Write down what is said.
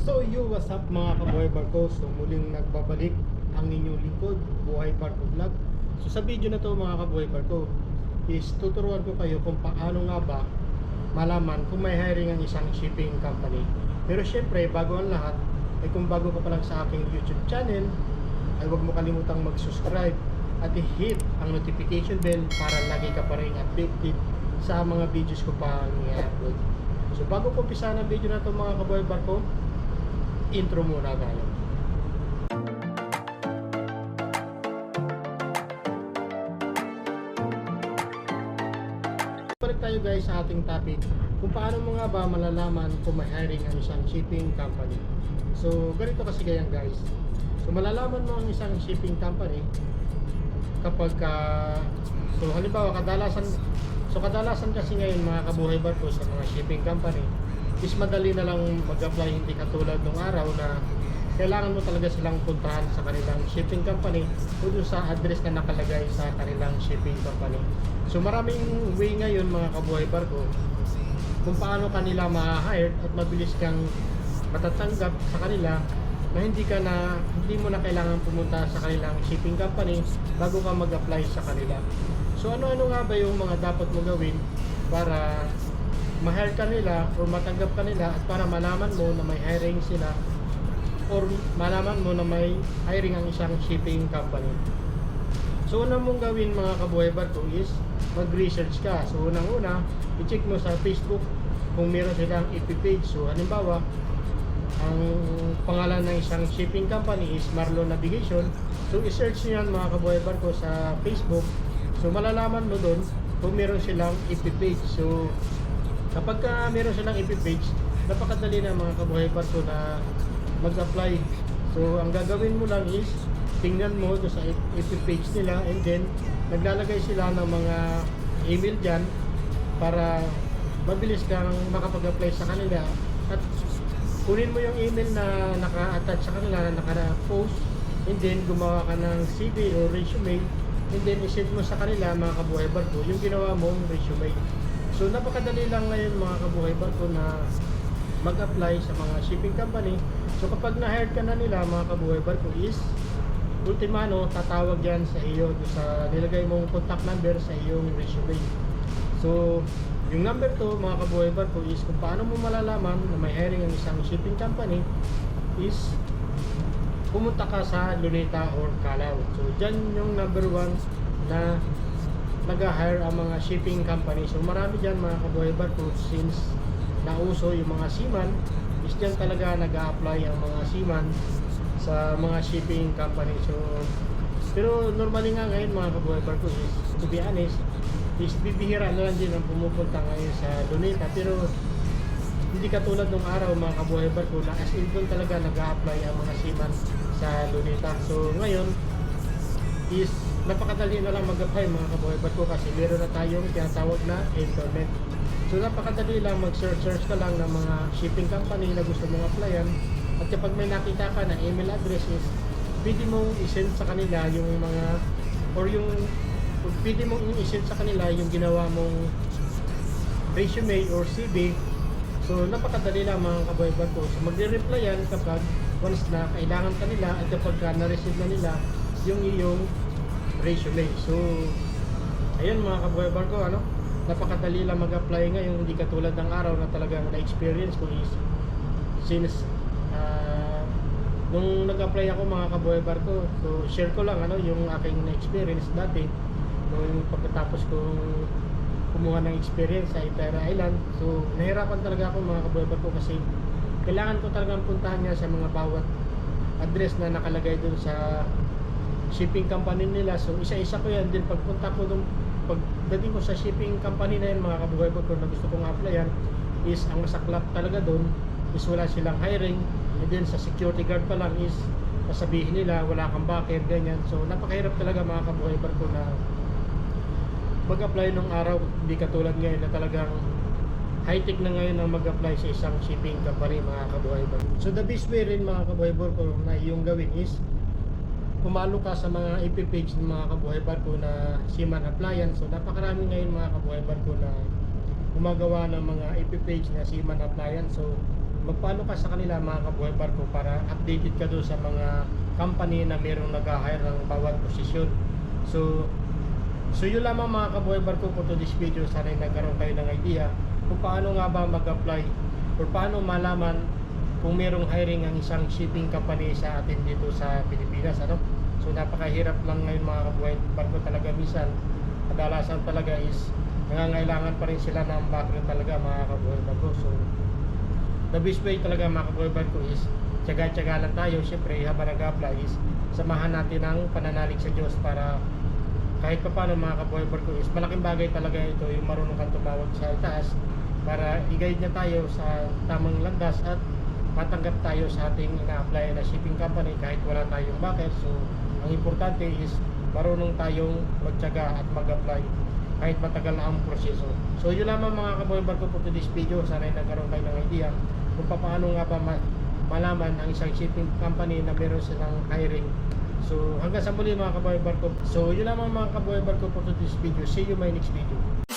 So what's up mga kabuhay barko? So muling nagbabalik ang inyong lingkod, Buhay Barko Vlog. So sa video na to mga kabuhay barko is tuturuan ko kayo kung paano nga ba malaman kung may hiring ang isang shipping company. Pero syempre bago ang lahat ay kung bago ka pa lang sa aking YouTube channel ay huwag mo kalimutang mag-subscribe at i-hit ang notification bell para lagi ka pa rin updated sa mga videos ko pa i-upload. So bago ko umpisa ng video na to mga kabuhay barko, intro muna tayo. Balik tayo guys sa ating topic kung paano mo nga ba malalaman kung may hiring ang isang shipping company. So ganito kasi ganyan guys. So malalaman mo ang isang shipping company kapag so halimbawa kadalasan kasi ngayon mga kabuhay barko sa mga shipping company is madali na lang mag-apply, hindi katulad nung araw na kailangan mo talaga silang puntahan sa kanilang shipping company o doon sa address na nakalagay sa kanilang shipping company. So maraming way ngayon mga kabuhay barko kung paano kanila ma-hire at mabilis kang matatanggap sa kanila na hindi mo na kailangan pumunta sa kanilang shipping company bago ka mag-apply sa kanila. So ano-ano nga ba yung mga dapat mo gawin para ma-hire ka nila or matanggap ka nila at para malaman mo na may hiring sila or malaman mo na may hiring ang isang shipping company. So unang mong gawin mga kabuhay barko is mag-research ka. So unang-una, i-check mo sa Facebook kung meron silang FB page. So halimbawa, ang pangalan ng isang shipping company is Marlon Navigation. So i-search nyo yan mga kabuhay barko sa Facebook. So malalaman mo doon kung meron silang FB page. So kapag meron silang FB page, napakadali na mga kabuhay barko na mag-apply. So ang gagawin mo lang is tingnan mo doon sa FB page nila and then naglalagay sila ng mga email dyan para mabilis kang makapag-apply sa kanila at kunin mo yung email na naka-attach sa kanila, na naka-post and then gumawa ka ng CV o resume and then isend mo sa kanila mga kabuhay barko yung ginawa mong resume. So napakadali lang ngayon mga kabuhay barko na mag-apply sa mga shipping company. So kapag na-hired ka na nila mga kabuhay barko is ultimano tatawag yan sa iyo sa nilagay mong contact number sa iyong resume. So yung number to mga kabuhay barko is kung paano mo malalaman na may hiring ang isang shipping company is pumunta ka sa Luneta or Calao. So dyan yung number 1 na nag-hire ang mga shipping company. So marami dyan mga kabuhay barko since nauso yung mga seaman is dyan talaga nag-a-apply ang mga seaman sa mga shipping company. So pero normally nga ngayon mga kabuhay barko is to be honest is bibihira na lang din ang pumupunta ngayon sa Luneta, pero hindi katulad nung araw mga kabuhay barko na as in doon talaga nag-a-apply ang mga seaman sa Luneta. So ngayon is napakadali na lang mag-apply mga kabuhay barko kasi meron na tayong tinatawag na internet. So napakadali lang mag-search ka lang ng mga shipping company na gusto mong applyan at kapag may nakita ka na email address is pwede mong isend sa kanila yung mga or yung pwede mong i-send sa kanila yung ginawa mong resume or CV. So napakadali lang mga kabuhay barko. So magre-reply yan kapag once na kailangan kanila at kapag na-receive na nila yung iyong resume. So ayun mga kabuhay barko, napakadali lang mag-apply ngayon, hindi katulad ng araw na talagang na-experience ko is since nung nag-apply ako mga kabuhay barko. So share ko lang yung aking na-experience dati nung pagkatapos kong kumuha ng experience sa Ipera Island. So nahirapan talaga ako mga kabuhay barko kasi kailangan ko talagang puntahan niya sa mga bawat address na nakalagay dun sa shipping company nila. So isa-isa ko yan din pagpunta ko dun, pagdating ko sa shipping company na yan mga kabuhay barko na gusto kong applyan is ang masaklap talaga dun is wala silang hiring and then sa security guard pa lang is sasabihin nila wala kang backer, ganyan. So napakahirap talaga mga kabuhay barko na mag-apply nung araw, hindi katulad ngayon na talagang high-tech na ngayon ang mag-apply sa isang shipping company mga kabuhay barko. So the best way rin mga kabuhay barko na iyong gawin is pumalo ka sa mga FB page ng mga kabuhay barko na seaman applyan. So napakarami ngayon mga kabuhay barko na gumagawa ng mga FB page na seaman applyan. So magpaano ka sa kanila mga kabuhay barko para updated ka doon sa mga company na merong nag-hire ng bawat posisyon. So yun lamang mga kabuhay barko po to this video. Sana nagkaroon kayo ng idea kung paano nga ba mag-apply or paano malaman kung merong hiring ang isang shipping company sa atin dito sa Pilipinas, ano? So napakahirap lang ngayon mga kabuhay barko talaga. Minsan kadalasan talaga is nangangailangan pa rin sila ng background talaga mga kabuhay barko. So the best way talaga mga kabuhay barko is tiyaga-tiyaga lang tayo. Siyempre habang nag-apply is samahan natin ang pananalig sa Diyos para kahit pa paano mga kabuhay barko is malaking bagay talaga ito yung marunong kang tumawag sa itaas para i-guide niya tayo sa tamang landas at matanggap tayo sa ating ina-apply na shipping company kahit wala tayong backer. So ang importante is marunong tayong magtiyaga at mag-apply kahit matagal na ang proseso. So yun lamang mga kabuhay barko po to this video. Sana nagkaroon kayo ng idea kung paano nga ba malaman ang isang shipping company na meron silang hiring. So hanggang sa muli mga kabuhay barko. So yun lamang mga kabuhay barko po to this video. See you my next video.